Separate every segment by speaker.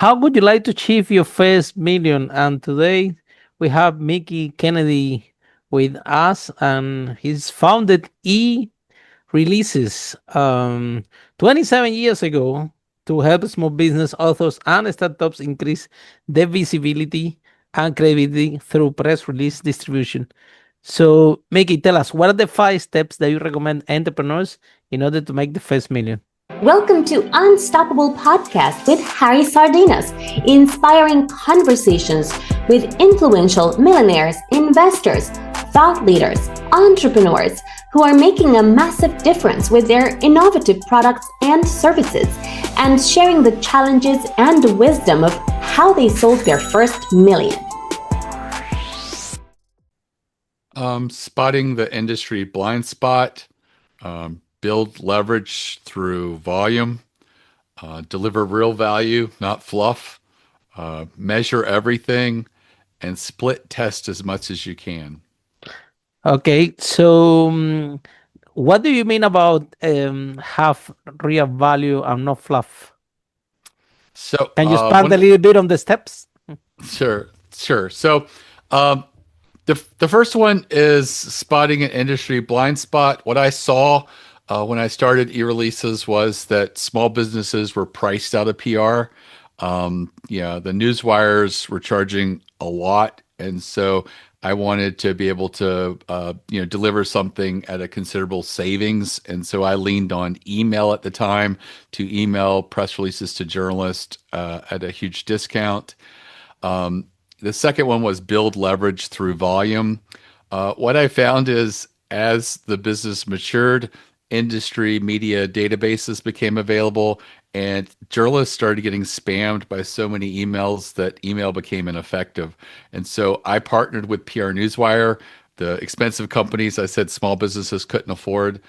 Speaker 1: How would you like to achieve your first million? And today we have Mickie Kennedy with us, and he's founded eReleases 27 years ago to help small business authors and startups increase their visibility and credibility through press release distribution. So, Mickie, tell us, what are the 5 steps that you recommend entrepreneurs in order to make the first million?
Speaker 2: Welcome to Unstoppable Podcast with Harry Sardinas, inspiring conversations with influential millionaires, investors, thought leaders, entrepreneurs who are making a massive difference with their innovative products and services, and sharing the challenges and wisdom of how they sold their first million.
Speaker 3: Spotting the industry blind spot, build leverage through volume, deliver real value, not fluff, measure everything, and split test as much as you can.
Speaker 1: Okay, so what do you mean about have real value and not fluff?
Speaker 3: So,
Speaker 1: Can you expand a little bit on the steps?
Speaker 3: Sure. So, the first one is spotting an industry blind spot. What I saw when I started eReleases was that small businesses were priced out of PR. The news wires were charging a lot, and so I wanted to be able to deliver something at a considerable savings, and so I leaned on email at the time to email press releases to journalists at a huge discount. The second one was build leverage through volume. What I found is as the business matured, industry media databases became available, and journalists started getting spammed by so many emails that email became ineffective. And so I partnered with PR Newswire, the expensive companies I said small businesses couldn't afford.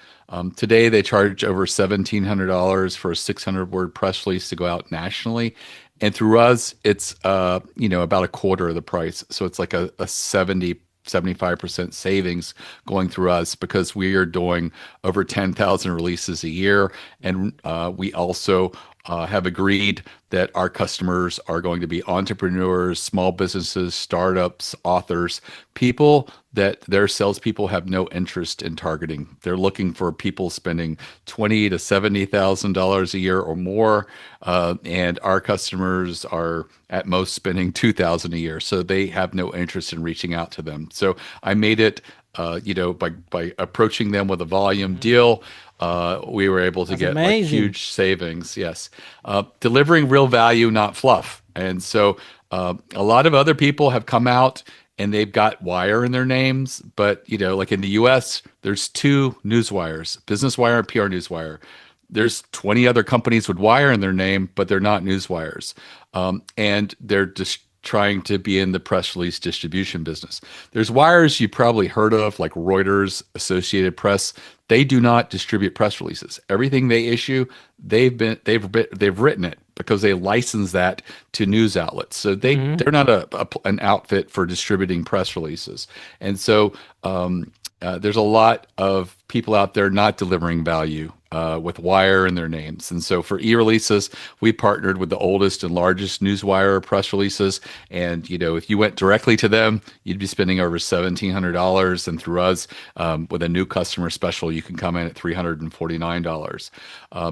Speaker 3: Today, they charge over $1,700 for a 600-word press release to go out nationally. And through us, it's about a quarter of the price. So it's like a 75% savings going through us because we are doing over 10,000 releases a year. And we also have agreed that our customers are going to be entrepreneurs, small businesses, startups, authors, people that their salespeople have no interest in targeting. They're looking for people spending $20,000 to $70,000 a year or more, and our customers are at most spending $2,000 a year. So they have no interest in reaching out to them. So I made it, by approaching them with a volume deal. We were able to get like huge savings. Yes. Delivering real value, not fluff. And so a lot of other people have come out and they've got wire in their names. But, like in the US, there's 2 news wires, Business Wire and PR Newswire. There's 20 other companies with wire in their name, but they're not news wires. And they're just trying to be in the press release distribution business. There's wires you probably heard of, like Reuters, Associated Press. They do not distribute press releases. Everything they issue, they've written it because they license that to news outlets. So they're not an outfit for distributing press releases. And so there's a lot of people out there not delivering value with wire in their names. And so for eReleases, we partnered with the oldest and largest newswire press releases. And, if you went directly to them, you'd be spending over $1,700. And through us, with a new customer special, you can come in at $349.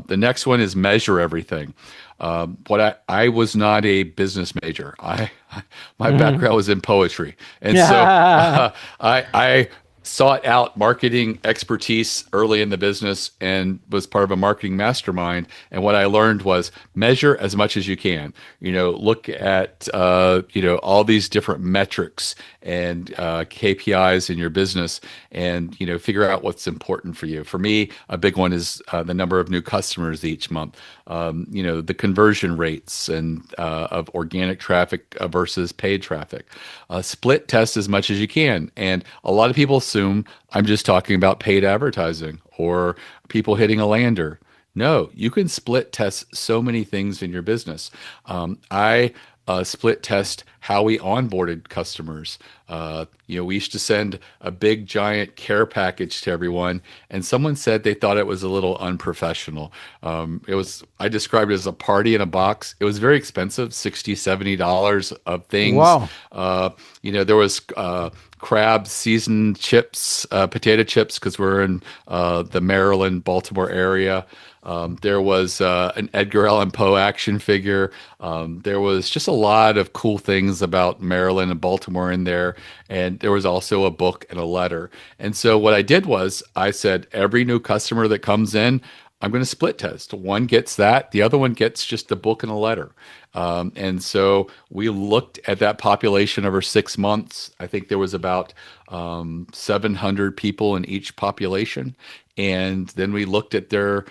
Speaker 3: The next one is measure everything. I was not a business major. My background was in poetry. And so I sought out marketing expertise early in the business and was part of a marketing mastermind. And what I learned was measure as much as you can. Look at all these different metrics and KPIs in your business, and figure out what's important for you. For me, a big one is the number of new customers each month. The conversion rates and of organic traffic versus paid traffic. Split test as much as you can. And a lot of people assume I'm just talking about paid advertising or people hitting a lander. No, you can split test so many things in your business. I split test how we onboarded customers. We used to send a big giant care package to everyone, and someone said they thought it was a little unprofessional. I described it as a party in a box. It was very expensive, $60, $70 of things.
Speaker 1: Wow.
Speaker 3: There was crab seasoned chips, potato chips, because we're in the Maryland, Baltimore area. There was an Edgar Allan Poe action figure. There was just a lot of cool things about Maryland and Baltimore in there. And there was also a book and a letter. And so what I did was I said, every new customer that comes in, I'm going to split test. One gets that, the other one gets just a book and a letter. And so we looked at that population over 6 months. I think there was about 700 people in each population. And then we looked at their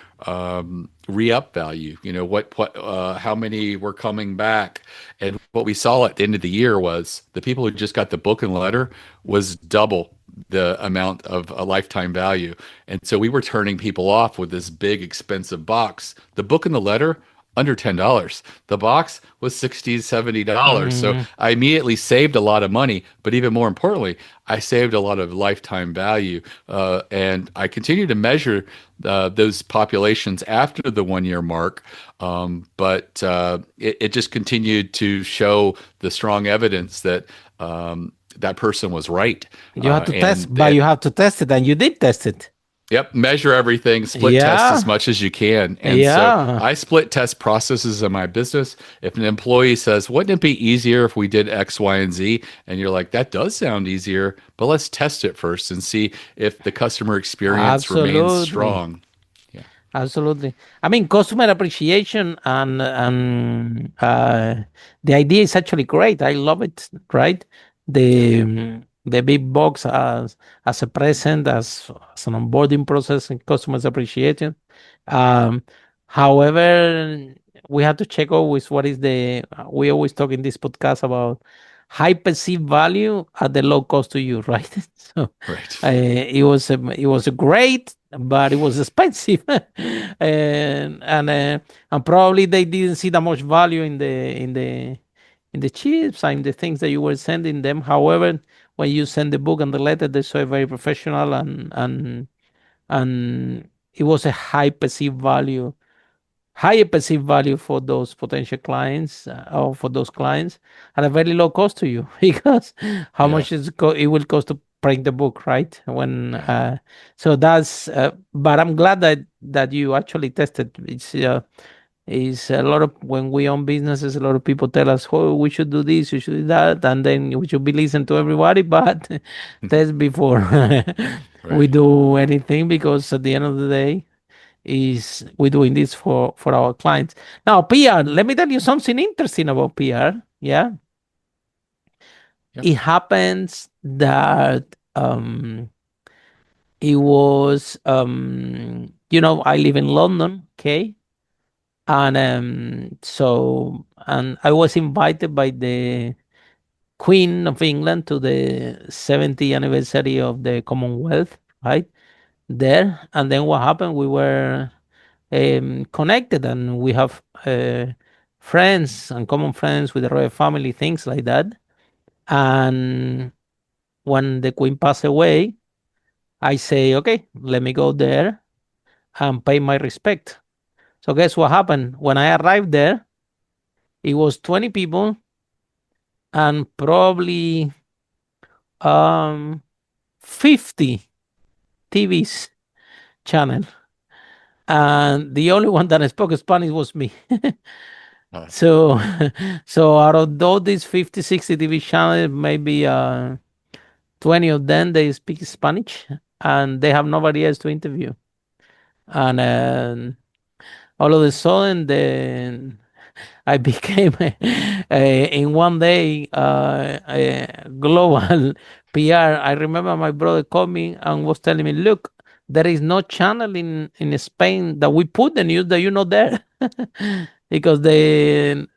Speaker 3: re-up value. How many were coming back? And what we saw at the end of the year was the people who just got the book and letter was double the amount of a lifetime value. And so we were turning people off with this big expensive box. The book and the letter, under $10. The box was $60, $70. So
Speaker 1: Mhm.
Speaker 3: I immediately saved a lot of money, but even more importantly, I saved a lot of lifetime value. And I continue to measure those populations after the 1 year mark. But it just continued to show the strong evidence that that person was right.
Speaker 1: You have to test,
Speaker 3: And
Speaker 1: but you have to test it, and you did test it.
Speaker 3: Yep, measure everything, split test as
Speaker 1: Yeah.
Speaker 3: much as you can. And so
Speaker 1: Yeah.
Speaker 3: I split test processes in my business. If an employee says, wouldn't it be easier if we did X, Y, and Z? And you're like, that does sound easier, but let's test it first and see if the customer experience remains
Speaker 1: Absolutely.
Speaker 3: strong. Yeah,
Speaker 1: Absolutely. I mean, customer appreciation and the idea is actually great. I love it. Right, the big box as a present, as an onboarding process, and customers appreciate it. Um, However, we have to check always what is the. We always talk in this podcast about high perceived value at the low cost to you, right? So
Speaker 3: right.
Speaker 1: it was a great, but it was expensive, and probably they didn't see that much value in the chips and the things that you were sending them. However, when you send the book and the letter, they saw it very professional, and it was a higher perceived value for those potential clients, or for those clients, at a very low cost to you, because how
Speaker 3: Yeah,
Speaker 1: much it will cost to print the book, right? When
Speaker 3: yeah.
Speaker 1: so that's but I'm glad that you actually tested. It's a lot of, when we own businesses, a lot of people tell us, oh, we should do this, we should do that, and then we should be listening to everybody, but test before we
Speaker 3: Right.
Speaker 1: do anything, because at the end of the day, is we're doing this for our clients. Now, PR, let me tell you something interesting about PR. Yeah,
Speaker 3: Yep.
Speaker 1: it happens that it was I live in London, okay, and I was invited by the Queen of England to the 70th anniversary of the Commonwealth, right there. And then what happened? We were connected, and we have friends and common friends with the royal family, things like that. And when the queen passed away, I say, okay, let me go there and pay my respect. So guess what happened? When I arrived there, it was 20 people and probably 50 TVs channel. And the only one that spoke Spanish was me.
Speaker 3: Uh,
Speaker 1: So, so out of all these 50, 60 TV channels, maybe 20 of them, they speak Spanish, and they have nobody else to interview. And all of a sudden, then I became in one day a global PR. I remember my brother called me and was telling me, "Look, there is no channel in Spain that we put the news that you're not there," because the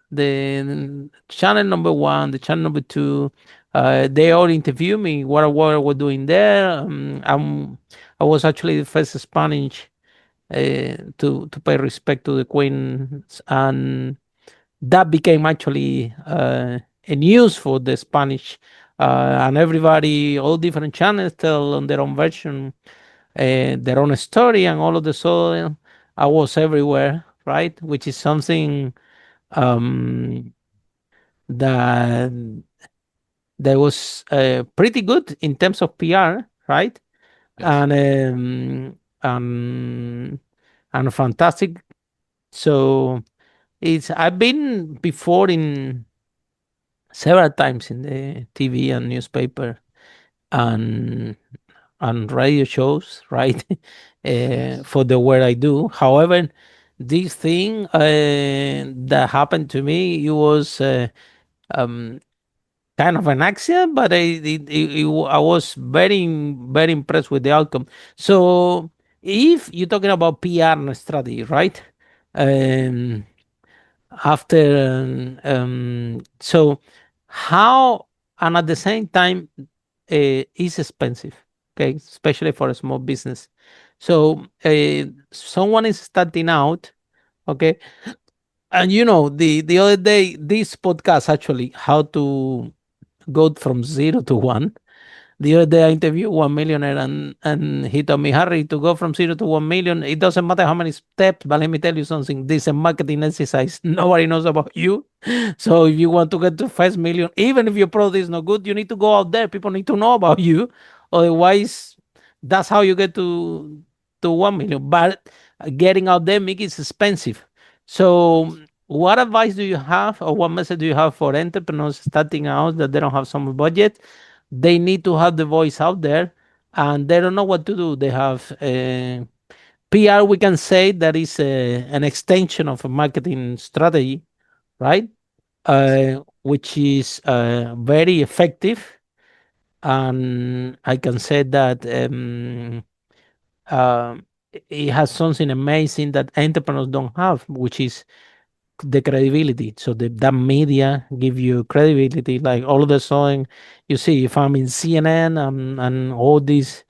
Speaker 1: channel number one, the channel number two, they all interview me. What we're doing there. I was actually the first Spanish to pay respect to the queen, and that became actually a news for the Spanish, and everybody, all different channels tell on their own version, their own story, and all of the sudden I was everywhere, right? Which is something um, that was pretty good in terms of PR, right?
Speaker 3: Yes.
Speaker 1: And and fantastic. So it's I've been before in several times in the TV and newspaper and radio shows, right?
Speaker 3: Yes.
Speaker 1: For the work I do. However, this thing that happened to me, it was um, kind of an accident, but I was very impressed with the outcome. So, if you're talking about PR and strategy, right? Um, so how, and at the same time, is expensive, okay, especially for a small business. So someone is starting out, okay, and the other day this podcast actually how to go from 0 to 1. The other day, I interviewed 1 millionaire, and he told me, Harry, to go from 0 to 1 million, it doesn't matter how many steps, but let me tell you something. This is a marketing exercise. Nobody knows about you. So if you want to get to 1 million, even if your product is not good, you need to go out there. People need to know about you. Otherwise, that's how you get to 1 million. But getting out there, Mickey, is expensive. So what advice do you have, or what message do you have for entrepreneurs starting out that they don't have some budget? They need to have the voice out there, and they don't know what to do. They have PR, we can say, that is an extension of a marketing strategy, right? Which is very effective. And I can say that it has something amazing that entrepreneurs don't have, which is the credibility. So that media give you credibility. Like all of a sudden, you see, if I'm in CNN and all these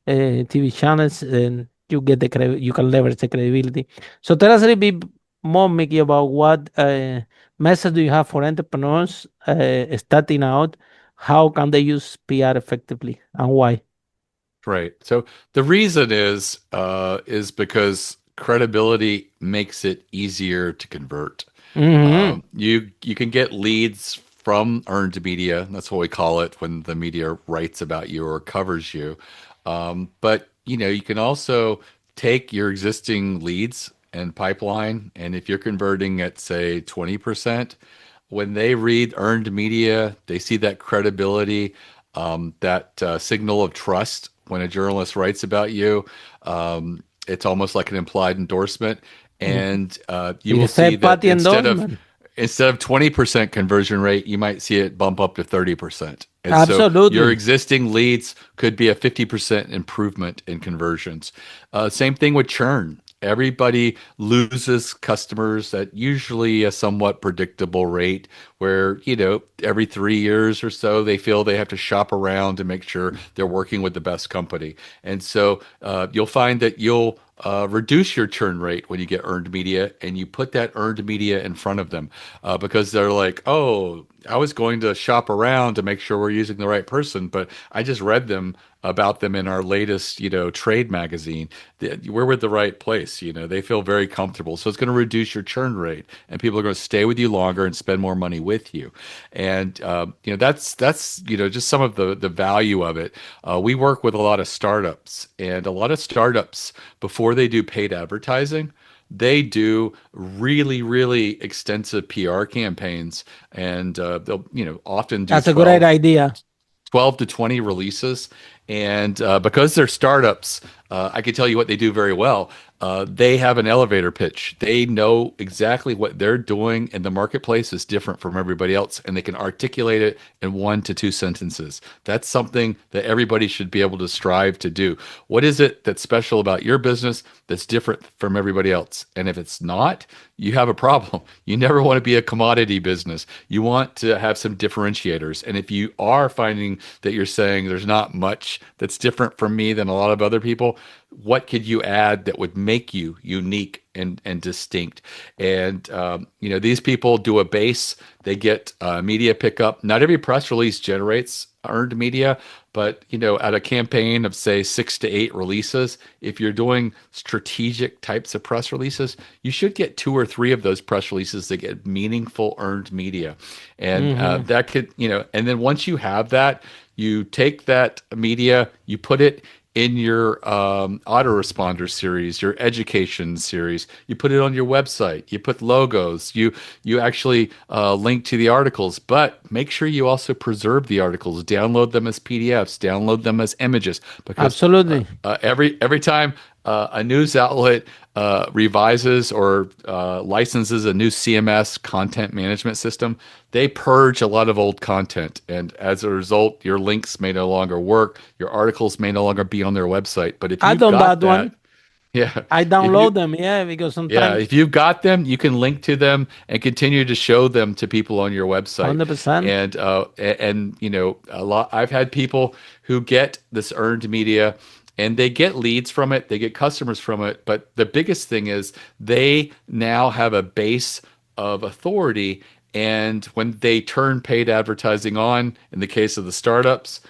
Speaker 1: TV channels, and you get you can leverage the credibility. So tell us a little bit more, Mickey, about what message do you have for entrepreneurs starting out? How can they use PR effectively, and why?
Speaker 3: Right. So the reason is because credibility makes it easier to convert.
Speaker 1: Hmm.
Speaker 3: You can get leads from earned media. That's what we call it when the media writes about you or covers you. But you can also take your existing leads and pipeline, and if you're converting at say 20%, when they read earned media, they see that credibility, that signal of trust. When a journalist writes about you, it's almost like an implied endorsement, and you
Speaker 1: Like
Speaker 3: will
Speaker 1: a
Speaker 3: see
Speaker 1: third
Speaker 3: that
Speaker 1: party endorsement.
Speaker 3: instead of 20% conversion rate, you might see it bump up to 30%. And so your
Speaker 1: Absolutely.
Speaker 3: existing leads could be a 50% improvement in conversions. Same thing with churn. Everybody loses customers at usually a somewhat predictable rate where, every 3 years or so, they feel they have to shop around to make sure they're working with the best company. And so you'll find that you'll reduce your churn rate when you get earned media and you put that earned media in front of them because they're like, oh, I was going to shop around to make sure we're using the right person, but I just read them about them in our latest, trade magazine. We're with the right place. They feel very comfortable. So it's going to reduce your churn rate, and people are going to stay with you longer and spend more money with you. And that's just some of the value of it. We work with a lot of startups, and a lot of startups before they do paid advertising, they do really, really extensive PR campaigns, and they'll, often do
Speaker 1: That's a great idea.
Speaker 3: 12 to 20 releases. And because they're startups, I can tell you what they do very well. They have an elevator pitch. They know exactly what they're doing, and the marketplace is different from everybody else, and they can articulate it in 1 to 2 sentences. That's something that everybody should be able to strive to do. What is it that's special about your business that's different from everybody else? And if it's not, you have a problem. You never want to be a commodity business. You want to have some differentiators. And if you are finding that you're saying there's not much that's different from me than a lot of other people, what could you add that would make you unique and distinct. And these people do a base. They get media pickup. Not every press release generates earned media, but at a campaign of say 6 to 8 releases, if you're doing strategic types of press releases, you should get 2 or 3 of those press releases that get meaningful earned media. And that could, and then once you have that, you take that media, you put it in your autoresponder series, your education series. You put it on your website. You put logos. You actually link to the articles, but make sure you also preserve the articles. Download them as PDFs. Download them as images, because
Speaker 1: Absolutely.
Speaker 3: every time a news outlet revises or licenses a new CMS content management system, they purge a lot of old content. And as a result, your links may no longer work. Your articles may no longer be on their website. But if
Speaker 1: I
Speaker 3: you've
Speaker 1: done
Speaker 3: got
Speaker 1: that
Speaker 3: that,
Speaker 1: one.
Speaker 3: yeah,
Speaker 1: I
Speaker 3: if you
Speaker 1: download them, yeah, because
Speaker 3: yeah,
Speaker 1: sometimes
Speaker 3: if you've got them, you can link to them and continue to show them to people on your website.
Speaker 1: 100%.
Speaker 3: And a lot. I've had people who get this earned media, and they get leads from it, they get customers from it. But the biggest thing is they now have a base of authority. And when they turn paid advertising on, in the case of the startups,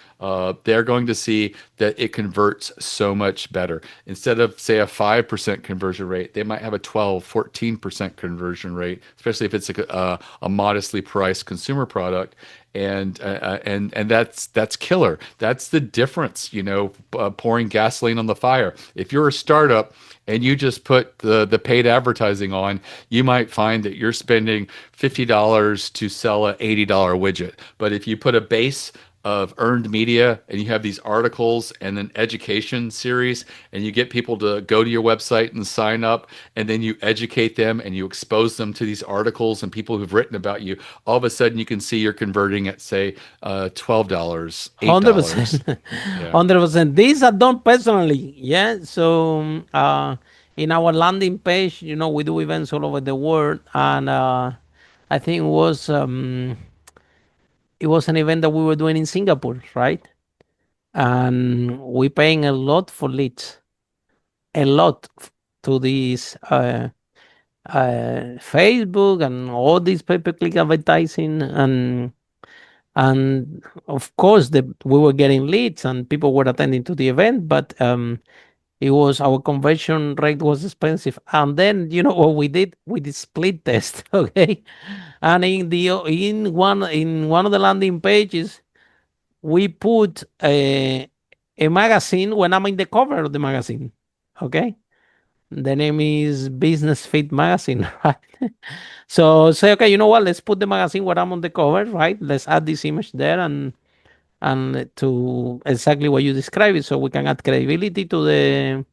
Speaker 3: they're going to see that it converts so much better. Instead of, say, a 5% conversion rate, they might have a 12, 14% conversion rate, especially if it's a modestly priced consumer product. And that's killer. That's the difference, pouring gasoline on the fire. If you're a startup and you just put the paid advertising on, you might find that you're spending $50 to sell a $80 widget. But if you put a base of earned media and you have these articles and an education series, and you get people to go to your website and sign up, and then you educate them and you expose them to these articles and people who've written about you, all of a sudden you can see you're converting at, say, $12, $8.
Speaker 1: 100%.
Speaker 3: Yeah.
Speaker 1: 100%. These are done personally. Yeah. So in our landing page, we do events all over the world. And I think it was an event that we were doing in Singapore, right? And we paying a lot for leads, a lot to this Facebook and all this pay-per-click advertising. And of course, we were getting leads and people were attending to the event, but our conversion rate was expensive. And then what we did? We did split test, okay? And in one of the landing pages, we put a magazine when I'm in the cover of the magazine, okay? The name is Business Fit Magazine, right? So say, okay, you know what? Let's put the magazine where I'm on the cover, right? Let's add this image there and to exactly what you described it, so we can add credibility to the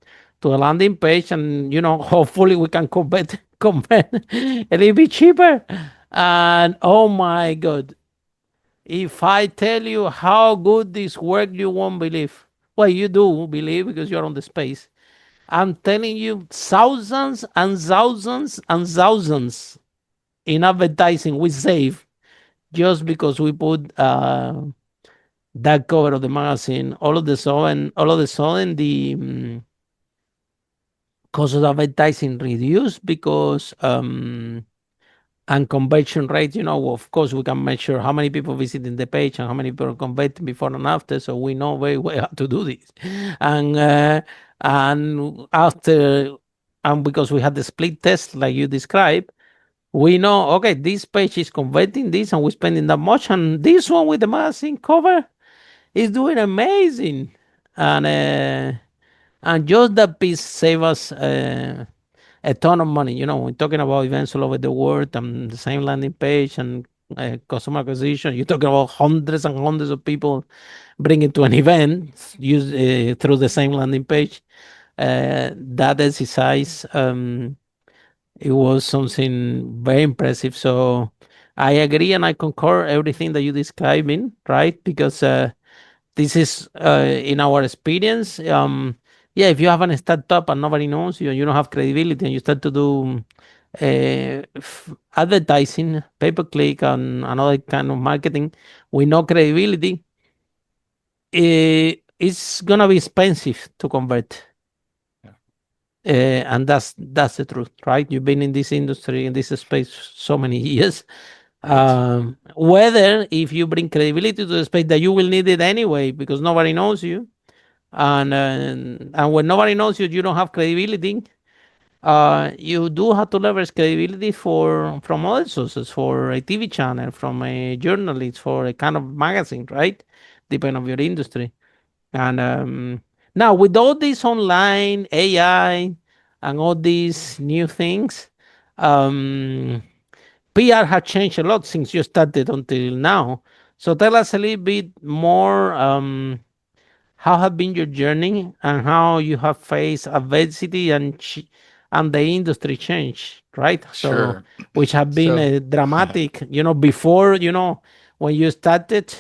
Speaker 1: landing page, and hopefully we can convert a little bit cheaper. And oh my God, if I tell you how good this work, you won't believe. Well, you do believe because you're on the space. I'm telling you, thousands and thousands and thousands in advertising we save just because we put that cover of the magazine. All of the sudden, the cost of advertising reduced because and conversion rate. Of course, we can measure how many people visiting the page and how many people convert before and after, so we know very well how to do this. And after, and because we had the split test like you described, we know, okay, this page is converting this and we're spending that much, and this one with the magazine cover is doing amazing. And just that piece save us a ton of money. We're talking about events all over the world and the same landing page and customer acquisition. You're talking about hundreds and hundreds of people bringing to an event through the same landing page. That exercise, it was something very impressive. So I agree and I concur everything that you're describing, right? Because this is in our experience. Yeah, if you have a startup and nobody knows you and you don't have credibility and you start to do advertising, pay-per-click, and another kind of marketing with no credibility, it's gonna be expensive to convert.
Speaker 3: Yeah.
Speaker 1: And that's the truth, right? You've been in this industry, in this space, so many years.
Speaker 3: Right.
Speaker 1: Whether if you bring credibility to the space, that you will need it anyway because nobody knows you, and when nobody knows you, you don't have credibility. You do have to leverage credibility for from other sources, for a TV channel, from a journalist, for a kind of magazine, right? Depending on your industry. And now with all this online AI and all these new things, um, PR has changed a lot since you started until now. So tell us a little bit more. How have been your journey and how you have faced adversity and the industry change, right? So,
Speaker 3: Sure.
Speaker 1: which have been
Speaker 3: So,
Speaker 1: dramatic, before, when you started.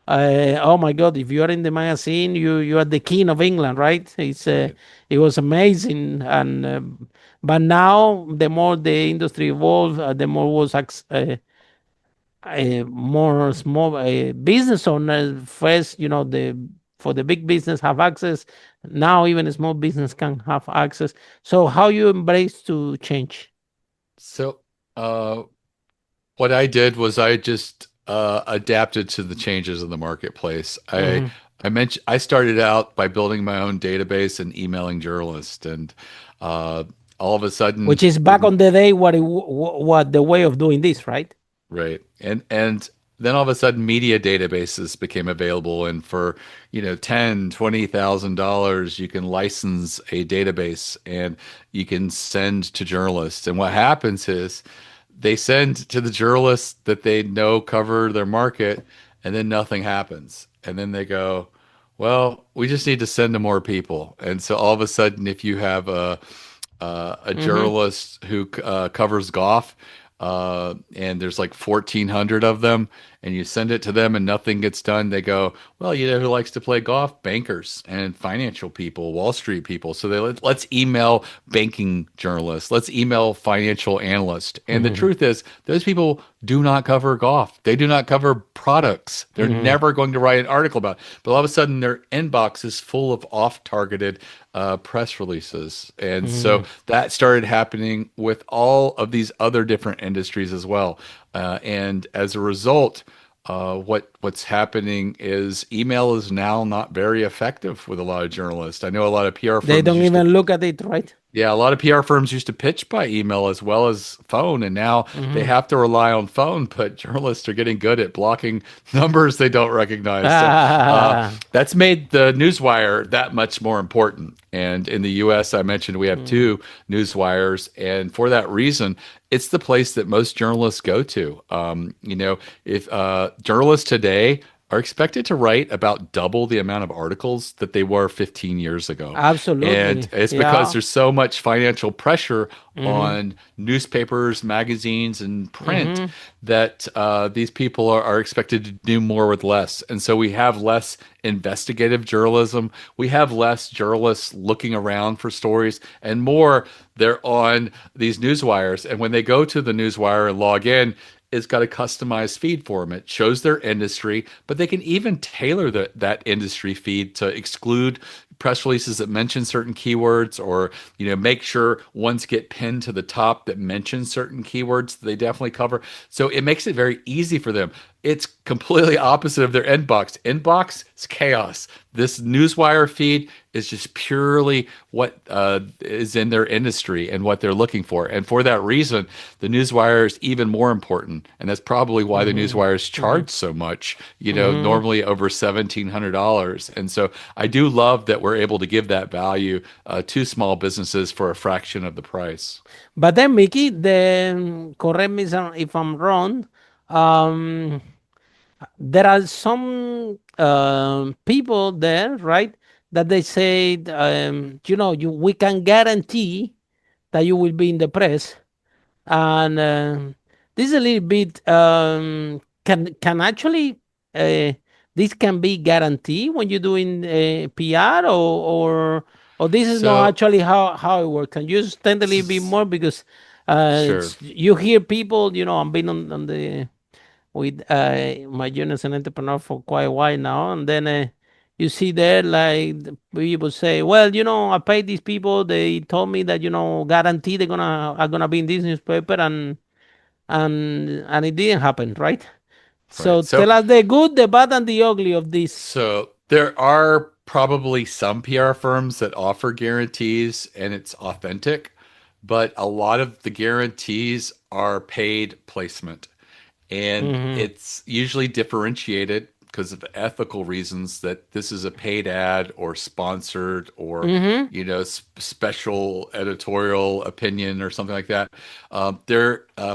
Speaker 1: Oh my God! If you are in the magazine, you are the king of England, right?
Speaker 3: right.
Speaker 1: It was amazing, and but now the more the industry evolved, the more was more small business owners first. The for the big business have access. Now even a small business can have access. So how you embrace to change?
Speaker 3: So, uh, what I did was I just adapted to the changes in the marketplace.
Speaker 1: Hmm.
Speaker 3: I mentioned I started out by building my own database and emailing journalists, and uh, all of a sudden,
Speaker 1: Which is back on the day what the way of doing this, right?
Speaker 3: right. And then all of a sudden media databases became available, and for, $10,000, $20,000 you can license a database and you can send to journalists. And what happens is they send to the journalists that they know cover their market, and then nothing happens. And then they go, well, we just need to send to more people. And so all of a sudden, if you have a
Speaker 1: Mm-hmm.
Speaker 3: journalist who covers golf, and there's like 1,400 of them, and you send it to them and nothing gets done, they go, well, who likes to play golf? Bankers and financial people, Wall Street people. So let's email banking journalists, let's email financial analysts. And the
Speaker 1: Mm-hmm.
Speaker 3: truth is, those people do not cover golf. They do not cover products. They're
Speaker 1: Mm-hmm.
Speaker 3: never going to write an article about it. But all of a sudden, their inbox is full of off-targeted press releases. And so
Speaker 1: Mm-hmm.
Speaker 3: that started happening with all of these other different industries as well. And as a result, what's happening is email is now not very effective with a lot of journalists. I know a lot of PR
Speaker 1: They
Speaker 3: firms
Speaker 1: don't
Speaker 3: used to,
Speaker 1: even look at it, right?
Speaker 3: yeah, a lot of PR firms used to pitch by email as well as phone, and now they
Speaker 1: Mm-hmm.
Speaker 3: have to rely on phone. But journalists are getting good at blocking numbers they don't recognize. So
Speaker 1: Ah.
Speaker 3: that's made the newswire that much more important. And in the U.S., I mentioned we have
Speaker 1: Mm.
Speaker 3: two newswires, and for that reason, it's the place that most journalists go to. If journalists today are expected to write about double the amount of articles that they were 15 years ago. And
Speaker 1: Absolutely.
Speaker 3: it's because
Speaker 1: Yeah.
Speaker 3: there's so much financial pressure
Speaker 1: Mm-hmm.
Speaker 3: on newspapers, magazines, and print
Speaker 1: Mm-hmm.
Speaker 3: that these people are expected to do more with less. And so we have less investigative journalism. We have less journalists looking around for stories, and more they're on these newswires. And when they go to the newswire and log in, it's got a customized feed for them. It shows their industry, but they can even tailor that industry feed to exclude press releases that mention certain keywords, or make sure ones get pinned to the top that mention certain keywords that they definitely cover. So it makes it very easy for them. It's completely opposite of their inbox. Inbox is chaos. This newswire feed is just purely what is in their industry and what they're looking for. And for that reason, the newswire is even more important. And that's probably why the
Speaker 1: Mm-hmm.
Speaker 3: newswires
Speaker 1: Mm-hmm.
Speaker 3: charge so much,
Speaker 1: Mm-hmm.
Speaker 3: normally over $1,700. And so I do love that we're able to give that value to small businesses for a fraction of the price.
Speaker 1: But then, Mickey, then correct me if I'm wrong. Um, there are some people there, right? That they say, we can guarantee that you will be in the press, and this is a little bit can actually uh, this can be guaranteed when you're doing PR, or this is not
Speaker 3: So,
Speaker 1: actually how it works. Can you extend a little bit
Speaker 3: s-
Speaker 1: more because
Speaker 3: sure.
Speaker 1: you hear people, I've been on the with my junior as an entrepreneur for quite a while now, and then you see there like people say, well, I paid these people. They told me that guarantee they're gonna are gonna be in this newspaper, and it didn't happen, right? So
Speaker 3: Right. So
Speaker 1: tell us the good, the bad, and the ugly of this.
Speaker 3: So there are probably some PR firms that offer guarantees and it's authentic, but a lot of the guarantees are paid placement. And
Speaker 1: Mm-hmm.
Speaker 3: it's usually differentiated because of ethical reasons that this is a paid ad or sponsored or
Speaker 1: Mm-hmm.
Speaker 3: special editorial opinion or something like that.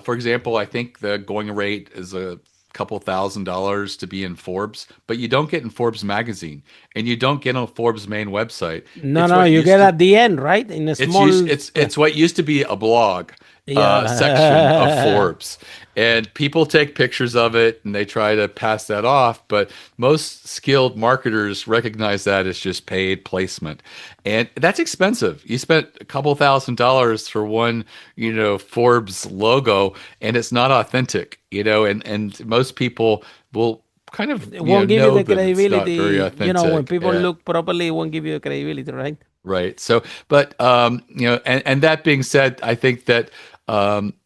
Speaker 3: For example, I think the going rate is a couple $1,000s to be in Forbes, but you don't get in Forbes magazine and you don't get on Forbes main website.
Speaker 1: No,
Speaker 3: It's
Speaker 1: no,
Speaker 3: what
Speaker 1: you
Speaker 3: used
Speaker 1: get
Speaker 3: to
Speaker 1: at the end, right? In a small.
Speaker 3: it's what used to be a blog section of
Speaker 1: Yeah.
Speaker 3: Forbes, and people take pictures of it and they try to pass that off. But most skilled marketers recognize that as just paid placement, and that's expensive. You spent a couple $1,000s for one, Forbes logo, and it's not authentic, and most people will kind of
Speaker 1: It won't give you
Speaker 3: know
Speaker 1: the
Speaker 3: that it's not very
Speaker 1: credibility. When
Speaker 3: authentic.
Speaker 1: people look properly, it won't give you the credibility, right?
Speaker 3: Right. So, but and that being said, I think that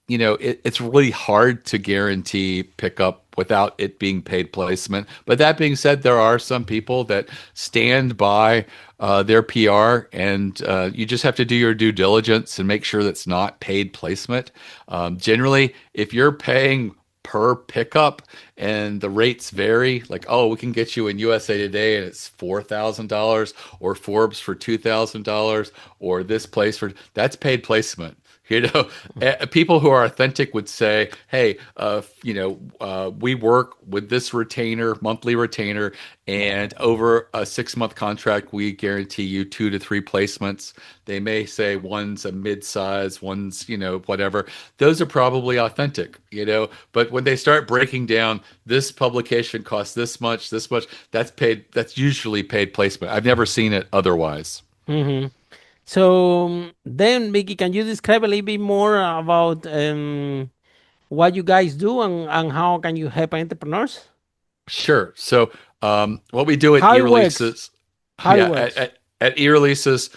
Speaker 3: it's really hard to guarantee pickup without it being paid placement. But that being said, there are some people that stand by their PR, and you just have to do your due diligence and make sure that's not paid placement. Generally, if you're paying per pickup and the rates vary, like, oh, we can get you in USA Today and it's $4,000, or Forbes for $2,000, or this place for that's paid placement. People who are authentic would say, "Hey, we work with this retainer, monthly retainer, and over a 6-month contract, we guarantee you 2 to 3 placements." They may say one's a mid-size, one's whatever. Those are probably authentic. But when they start breaking down, this publication costs this much, that's paid. That's usually paid placement. I've never seen it otherwise.
Speaker 1: Mm-hmm. So then, Vicky, can you describe a little bit more about what you guys do and how can you help entrepreneurs?
Speaker 3: Sure. So, what we do at
Speaker 1: How it works?
Speaker 3: eReleases,
Speaker 1: How it
Speaker 3: yeah,
Speaker 1: works?
Speaker 3: at eReleases,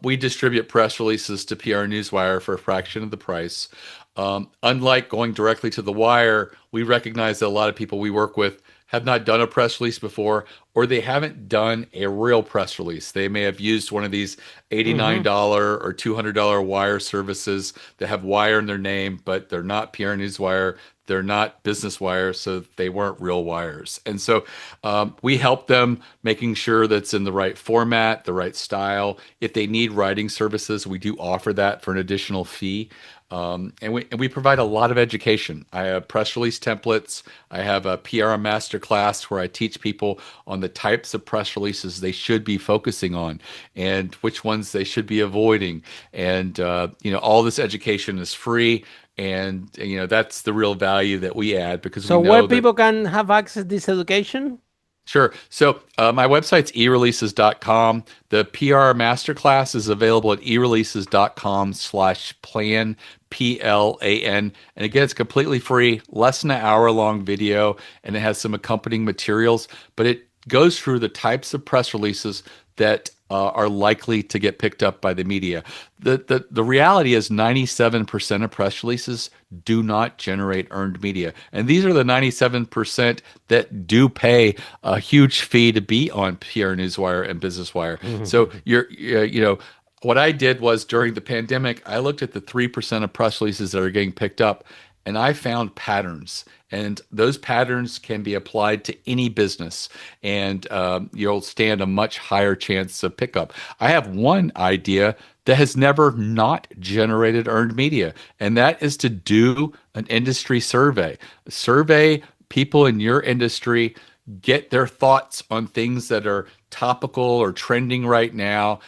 Speaker 3: we distribute press releases to PR Newswire for a fraction of the price. Unlike going directly to the wire, we recognize that a lot of people we work with have not done a press release before, or they haven't done a real press release. They may have used one of these
Speaker 1: Mm-hmm.
Speaker 3: $89 or $200 wire services that have wire in their name, but they're not PR Newswire. They're not business wires, so they weren't real wires. And so we help them making sure that's in the right format, the right style. If they need writing services, we do offer that for an additional fee. And we provide a lot of education. I have press release templates. I have a PR masterclass where I teach people on the types of press releases they should be focusing on and which ones they should be avoiding. And all this education is free. And that's the real value that we add because we
Speaker 1: So where
Speaker 3: know that.
Speaker 1: people can have access to this education?
Speaker 3: Sure. So my website's eReleases.com. The PR masterclass is available at eReleases.com/plan, PLAN. And again, it's completely free, less than an hour long video, and it has some accompanying materials, but it goes through the types of press releases that are likely to get picked up by the media. The reality is 97% of press releases do not generate earned media. And these are the 97% that do pay a huge fee to be on PR Newswire and Business Wire. So what I did was during the pandemic, I looked at the 3% of press releases that are getting picked up, and I found patterns. And those patterns can be applied to any business, and you'll stand a much higher chance of pickup. I have one idea that has never not generated earned media, and that is to do an industry survey. Survey people in your industry, get their thoughts on things that are topical or trending right now,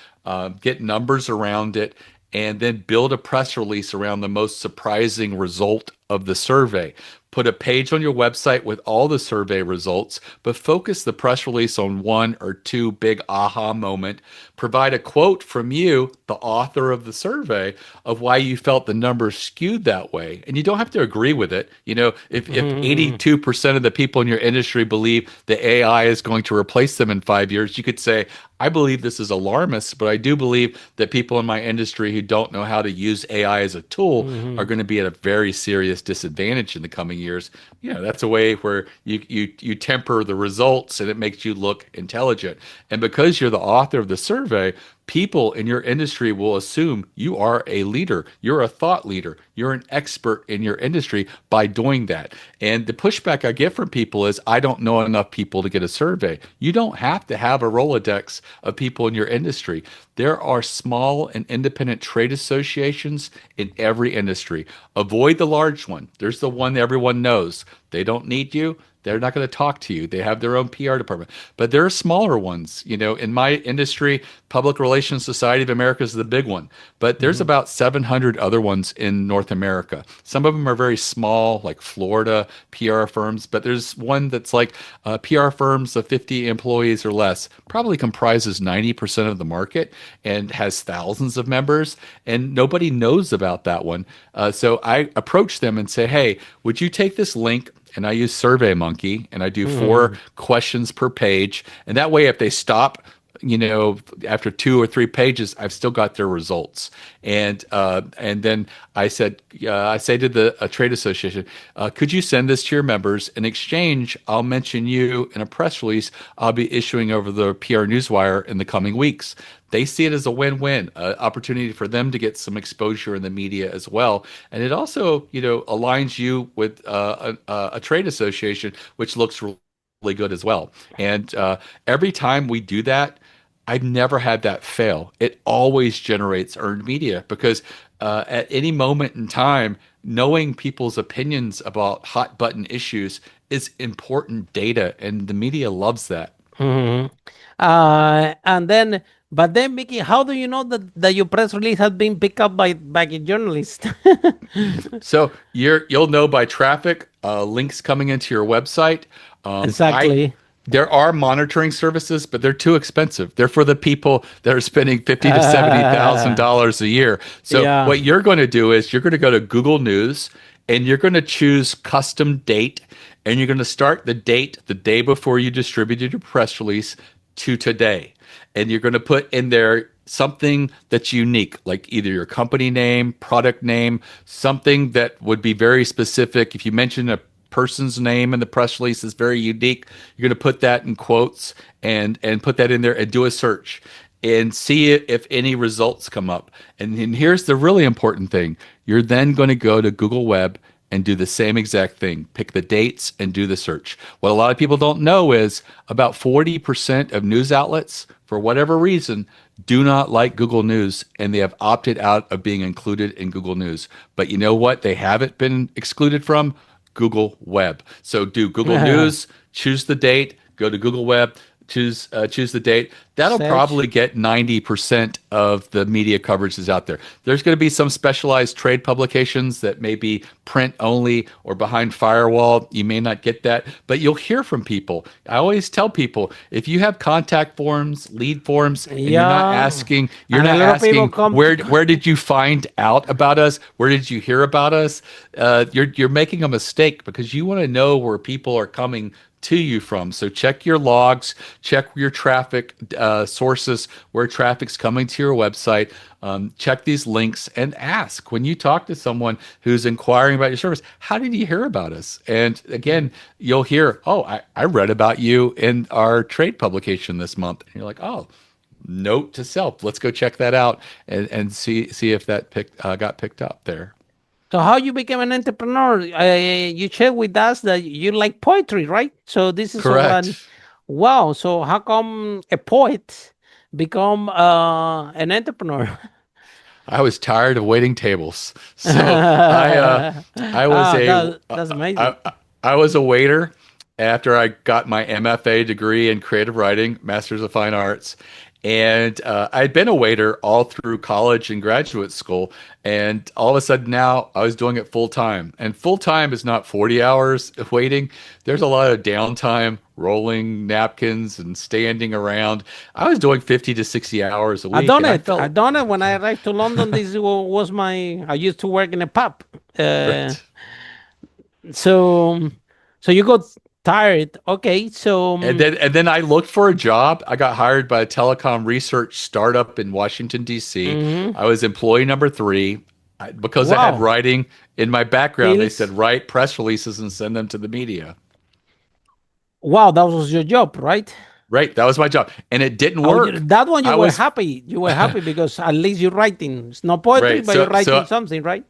Speaker 3: get numbers around it, and then build a press release around the most surprising result of the survey. Put a page on your website with all the survey results, but focus the press release on one or two big aha moment. Provide a quote from you, the author of the survey, of why you felt the numbers skewed that way. And you don't have to agree with it. If 82% of the people in your industry believe the AI is going to replace them in 5 years, you could say, I believe this is alarmist, but I do believe that people in my industry who don't know how to use AI as a tool are going to be at a very serious disadvantage in the coming years. That's a way where you temper the results and it makes you look intelligent. And because you're the author of the survey, people in your industry will assume you are a leader. You're a thought leader. You're an expert in your industry by doing that. And the pushback I get from people is, I don't know enough people to get a survey. You don't have to have a Rolodex of people in your industry. There are small and independent trade associations in every industry. Avoid the large one. There's the one everyone knows. They don't need you. They're not going to talk to you. They have their own PR department. But there are smaller ones. In my industry, Public Relations Society of America is the big one. But there's about 700 other ones in North America. Some of them are very small, like Florida PR firms. But there's one that's like PR firms of 50 employees or less, probably comprises 90% of the market and has thousands of members. And nobody knows about that one. So I approach them and say, hey, would you take this link? And I use SurveyMonkey, and I do 4 questions per page. And that way, if they stop, after 2 or 3 pages, I've still got their results. And then I say to the trade association, could you send this to your members? In exchange, I'll mention you in a press release I'll be issuing over the PR Newswire in the coming weeks. They see it as a win-win, opportunity for them to get some exposure in the media as well. And it also, aligns you with a trade association, which looks really good as well. And every time we do that, I've never had that fail. It always generates earned media because at any moment in time, knowing people's opinions about hot button issues is important data, and the media loves that.
Speaker 1: Mhm. But then, Mickey, how do you know that your press release has been picked up by a journalist?
Speaker 3: So you'll know by traffic, links coming into your website. I
Speaker 1: Exactly.
Speaker 3: There are monitoring services, but they're too expensive. They're for the people that are spending $50,000 to $70,000 a year. So
Speaker 1: Yeah.
Speaker 3: what you're going to do is you're going to go to Google News and you're going to choose custom date, and you're going to start the date the day before you distributed your press release to today. And you're going to put in there something that's unique, like either your company name, product name, something that would be very specific. If you mention a person's name in the press release is very unique, you're going to put that in quotes and put that in there and do a search and see if any results come up. And then here's the really important thing. You're then going to go to Google Web and do the same exact thing. Pick the dates and do the search. What a lot of people don't know is about 40% of news outlets, for whatever reason, do not like Google News, and they have opted out of being included in Google News. But you know what they haven't been excluded from? Google Web. So do Google News, choose the date, go to Google Web, choose the date. That'll
Speaker 1: Search.
Speaker 3: probably get 90% of the media coverage is out there. There's going to be some specialized trade publications that may be print only or behind firewall. You may not get that, but you'll hear from people. I always tell people, if you have contact forms, lead forms, and you're not
Speaker 1: Yeah.
Speaker 3: asking,
Speaker 1: And a lot of people come-
Speaker 3: where did you find out about us? Where did you hear about us? You're making a mistake because you want to know where people are coming to you from. So check your logs, check your traffic sources, where traffic's coming to your website. Check these links and ask when you talk to someone who's inquiring about your service, how did you hear about us? And again, you'll hear, oh, I read about you in our trade publication this month. And you're like, oh, note to self, let's go check that out and see if that got picked up there.
Speaker 1: So how you became an entrepreneur? You shared with us that you like poetry, right? So this is
Speaker 3: Correct.
Speaker 1: wow. So how come a poet become an entrepreneur?
Speaker 3: I was tired of waiting tables, so I was
Speaker 1: That's amazing.
Speaker 3: I was a waiter after I got my MFA degree in creative writing, Masters of Fine Arts, And I'd been a waiter all through college and graduate school. And all of a sudden now I was doing it full time. And full time is not 40 hours of waiting. There's a lot of downtime, rolling napkins and standing around. I was doing 50 to 60 hours a
Speaker 1: I
Speaker 3: week.
Speaker 1: done
Speaker 3: And I
Speaker 1: it. I
Speaker 3: felt,
Speaker 1: done it when I arrived to London. This was my. I used to work in a pub. Uh,
Speaker 3: right.
Speaker 1: so, so you got tired. Okay. So,
Speaker 3: And then I looked for a job. I got hired by a telecom research startup in Washington, D.C.
Speaker 1: mhm.
Speaker 3: I was employee number three. Because I had
Speaker 1: Wow,
Speaker 3: writing in my background, they said
Speaker 1: skills.
Speaker 3: write press releases and send them to the media.
Speaker 1: Wow, that was your job, right?
Speaker 3: Right, that was my job, and it didn't
Speaker 1: Oh,
Speaker 3: work.
Speaker 1: that one you
Speaker 3: I
Speaker 1: were
Speaker 3: was
Speaker 1: happy. You were happy because at least you're writing. It's not poetry,
Speaker 3: right.
Speaker 1: but you're
Speaker 3: So
Speaker 1: writing
Speaker 3: so
Speaker 1: something, right?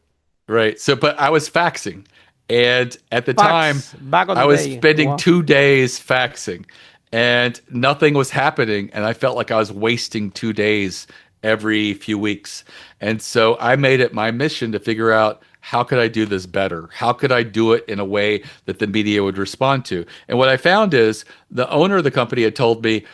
Speaker 3: right. So, but I was faxing, and at the time,
Speaker 1: Facts back on
Speaker 3: I
Speaker 1: the
Speaker 3: was
Speaker 1: day.
Speaker 3: spending
Speaker 1: Wow.
Speaker 3: 2 days faxing, and nothing was happening, and I felt like I was wasting 2 days every few weeks. And so I made it my mission to figure out how could I do this better? How could I do it in a way that the media would respond to? And what I found is the owner of the company had told me,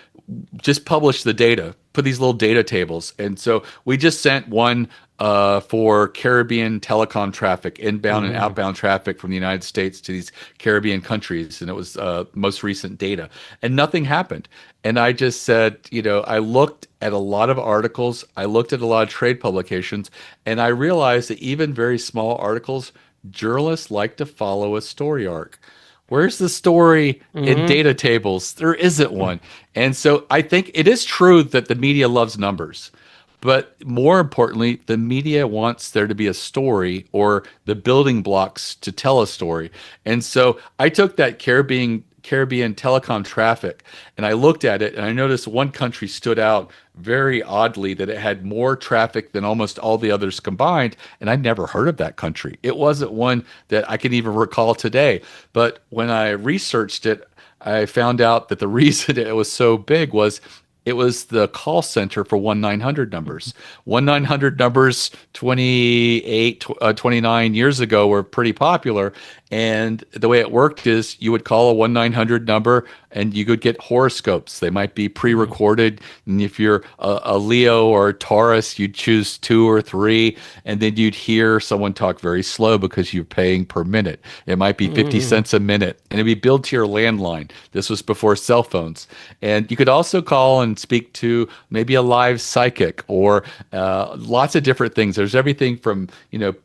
Speaker 3: just publish the data, put these little data tables. And so we just sent one for Caribbean telecom traffic, inbound and
Speaker 1: Mhm.
Speaker 3: outbound traffic from the United States to these Caribbean countries. And it was most recent data. And nothing happened. And I just said, I looked at a lot of articles, I looked at a lot of trade publications, and I realized that even very small articles, journalists like to follow a story arc. Where's the story in
Speaker 1: Mhm.
Speaker 3: data tables? There isn't one. And so I think it is true that the media loves numbers. But more importantly, the media wants there to be a story or the building blocks to tell a story. And so I took that Caribbean telecom traffic and I looked at it and I noticed one country stood out very oddly that it had more traffic than almost all the others combined. And I'd never heard of that country. It wasn't one that I can even recall today. But when I researched it, I found out that the reason it was so big was it was the call center for 1-900 numbers. 1-900 numbers 29 years ago were pretty popular. And the way it worked is you would call a 1-900 number and you could get horoscopes. They might be pre recorded. And if you're a Leo or a Taurus, you'd choose two or three. And then you'd hear someone talk very slow because you're paying per minute. It might be 50
Speaker 1: Mhm.
Speaker 3: cents a minute. And it'd be billed to your landline. This was before cell phones. And you could also call and speak to maybe a live psychic or lots of different things. There's everything from,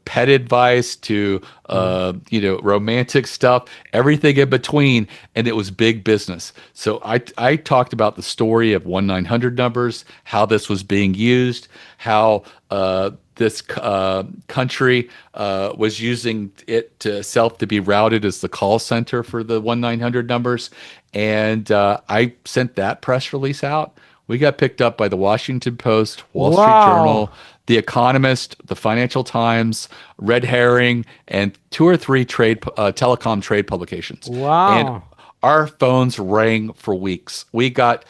Speaker 3: pet advice to, romantic stuff, everything in between. And it was big business. So I talked about the story of 1-900 numbers, how this was being used, how this country was using it to itself to be routed as the call center for the 1-900 numbers. And I sent that press release out. We got picked up by the Washington Post, Wall Street
Speaker 1: Wow.
Speaker 3: Journal, The Economist, the Financial Times, Red Herring, and two or three telecom trade publications. And
Speaker 1: Wow.
Speaker 3: our phones rang for weeks. We got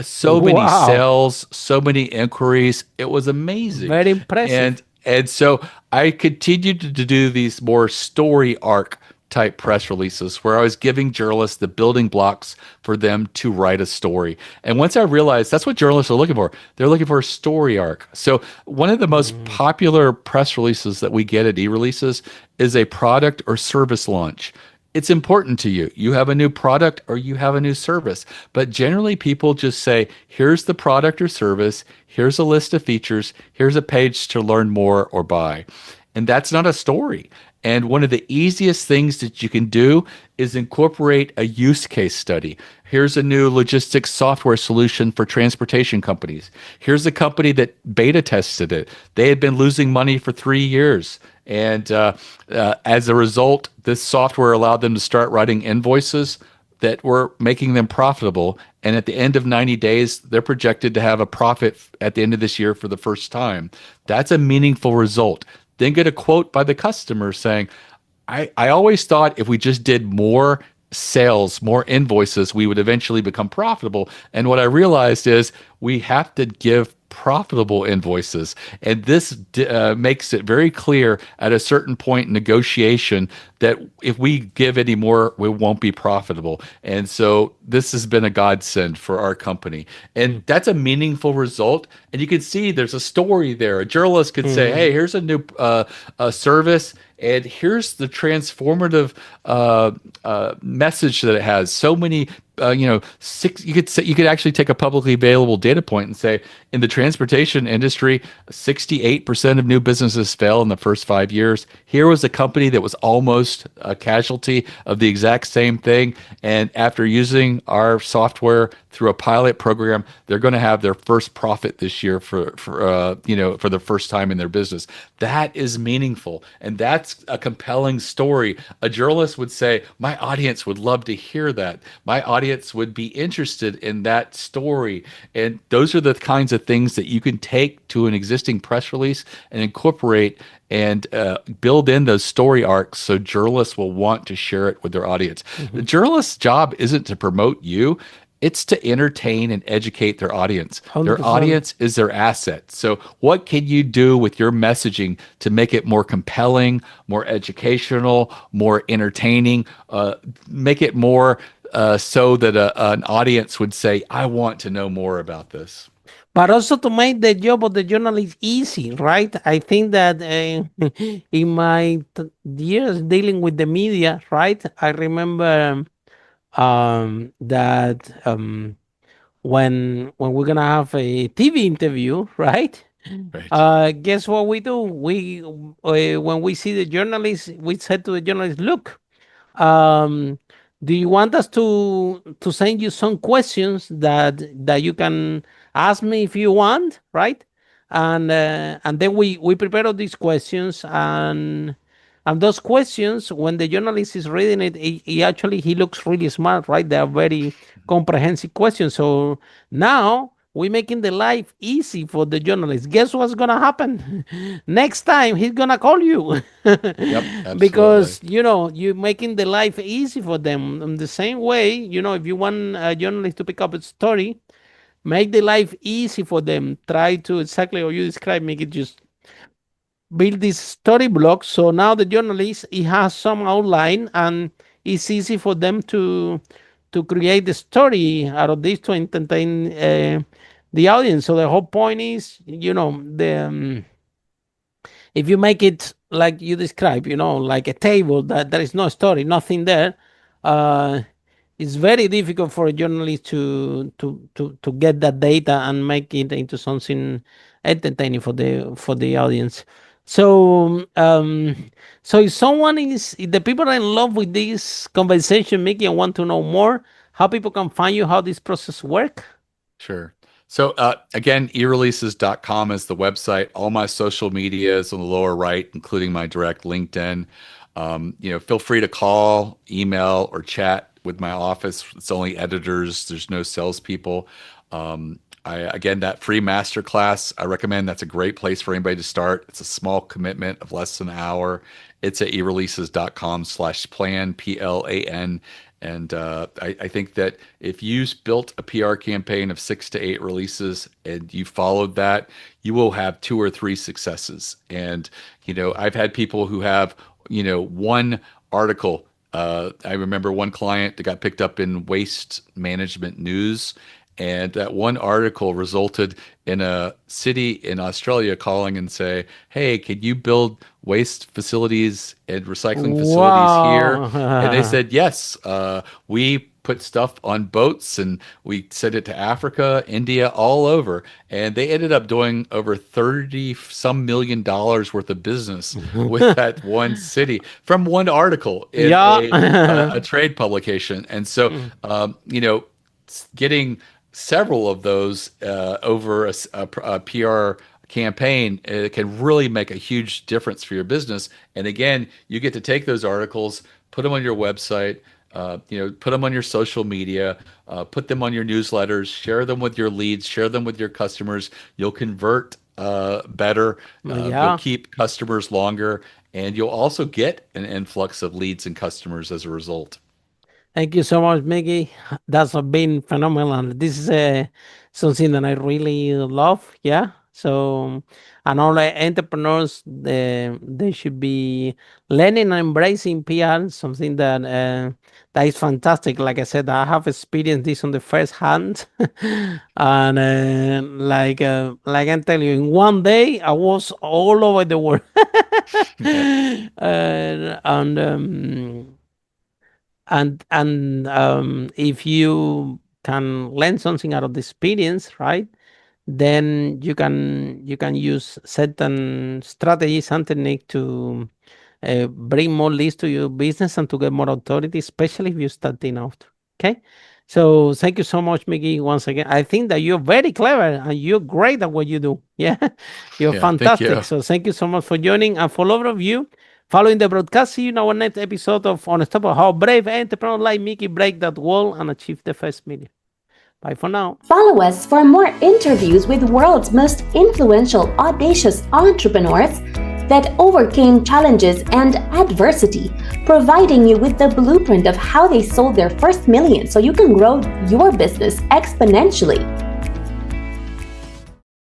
Speaker 3: so many
Speaker 1: Wow.
Speaker 3: sales, so many inquiries. It was amazing.
Speaker 1: Very impressive.
Speaker 3: And so I continued to do these more story arc type press releases where I was giving journalists the building blocks for them to write a story. And once I realized that's what journalists are looking for, they're looking for a story arc. So one of the most
Speaker 1: Mhm.
Speaker 3: popular press releases that we get at eReleases is a product or service launch. It's important to you. You have a new product or you have a new service. But generally, people just say, here's the product or service, here's a list of features, here's a page to learn more or buy. And that's not a story. And one of the easiest things that you can do is incorporate a use case study. Here's a new logistics software solution for transportation companies. Here's a company that beta tested it. They had been losing money for 3 years. And as a result, this software allowed them to start writing invoices that were making them profitable. And at the end of 90 days, they're projected to have a profit at the end of this year for the first time. That's a meaningful result. Then get a quote by the customer saying, I always thought if we just did more sales, more invoices, we would eventually become profitable. And what I realized is we have to give profitable invoices. And this makes it very clear at a certain point in negotiation that if we give any more, we won't be profitable. And so this has been a godsend for our company. And that's a meaningful result. And you can see there's a story there. A journalist could say, hey,
Speaker 1: Mhm.
Speaker 3: here's a new service. And here's the transformative message that it has. So many, six. You could say you could actually take a publicly available data point and say, in the transportation industry, 68% of new businesses fail in the first 5 years. Here was a company that was almost a casualty of the exact same thing, and after using our software through a pilot program, they're going to have their first profit this year for the first time in their business. That is meaningful, and that's a compelling story. A journalist would say, "My audience would love to hear that. My audience would be interested in that story." And those are the kinds of things that you can take to an existing press release and incorporate and build in those story arcs so journalists will want to share it with their audience. The
Speaker 1: Mhm.
Speaker 3: journalist's job isn't to promote you, it's to entertain and educate their audience. Their
Speaker 1: 100%.
Speaker 3: audience is their asset. So, what can you do with your messaging to make it more compelling, more educational, more entertaining, make it more so that an audience would say, I want to know more about this?
Speaker 1: But also to make the job of the journalist easy, right? I think that in my years dealing with the media, right, I remember that when we're gonna have a TV interview, right?
Speaker 3: Right.
Speaker 1: Guess what we do? We when we see the journalist, we said to the journalist, "Look, um, do you want us to send you some questions that you can ask me if you want, right?" And then we prepare all these questions, and those questions, when the journalist is reading it, he actually he looks really smart, right? They are very comprehensive questions. So now we're making the life easy for the journalist. Guess what's gonna happen? Next time he's gonna call you
Speaker 3: Yep, absolutely.
Speaker 1: because you're making the life easy for them. In the same way, if you want a journalist to pick up a story, make the life easy for them. Try to exactly what you described, make it just build this story block. So now the journalist he has some outline, and it's easy for them to create the story out of this to entertain the audience. So the whole point is, the if you make it like you describe, like a table that there is no story, nothing there, uh, it's very difficult for a journalist to get that data and make it into something entertaining for the audience. So so if the people are in love with this conversation, Mickey, and want to know more, how people can find you, how this process work?
Speaker 3: Sure. So again, eReleases.com is the website. All my social media is on the lower right, including my direct LinkedIn. Feel free to call, email, or chat with my office. It's only editors. There's no salespeople. Again, that free masterclass, I recommend. That's a great place for anybody to start. It's a small commitment of less than an hour. It's at ereleases.com/plan, PLAN. And I think that if you built a PR campaign of 6 to 8 releases and you followed that, you will have 2 or 3 successes. And, I've had people who have, one article. I remember one client that got picked up in Waste Management News, and that one article resulted in a city in Australia calling and say, "Hey, can you build waste facilities and recycling facilities here?" And they
Speaker 1: Wow.
Speaker 3: said, "Yes, we put stuff on boats and we sent it to Africa, India, all over." And they ended up doing over 30 some $1 million worth of business with that one city from one article in a
Speaker 1: Yeah.
Speaker 3: trade publication. And so, getting several of those over a PR campaign, it can really make a huge difference for your business. And again, you get to take those articles, put them on your website, put them on your social media, put them on your newsletters, share them with your leads, share them with your customers. You'll convert better, you'll
Speaker 1: Yeah.
Speaker 3: keep customers longer, and you'll also get an influx of leads and customers as a result.
Speaker 1: Thank you so much, Mickey. That's been phenomenal. This is something that I really love. Yeah. So, and all the entrepreneurs, they should be learning and embracing PR, something that is fantastic. Like I said, I have experienced this on the first hand, and like I tell you, in one day I was all over the world,
Speaker 3: Yeah.
Speaker 1: and if you can learn something out of the experience, right, then you can use certain strategies and technique to bring more leads to your business and to get more authority, especially if you're starting out. Okay. So thank you so much, Mickie, once again. I think that you're very clever and you're great at what you do. Yeah. You're
Speaker 3: Yeah. Thank
Speaker 1: fantastic.
Speaker 3: you.
Speaker 1: So thank you so much for joining. And for all of you following the broadcast, see you in our next episode of Unstoppable, how brave entrepreneurs like Mickie break that wall and achieve the first million. Bye for now.
Speaker 2: Follow us for more interviews with world's most influential, audacious entrepreneurs that overcame challenges and adversity, providing you with the blueprint of how they sold their first million so you can grow your business exponentially.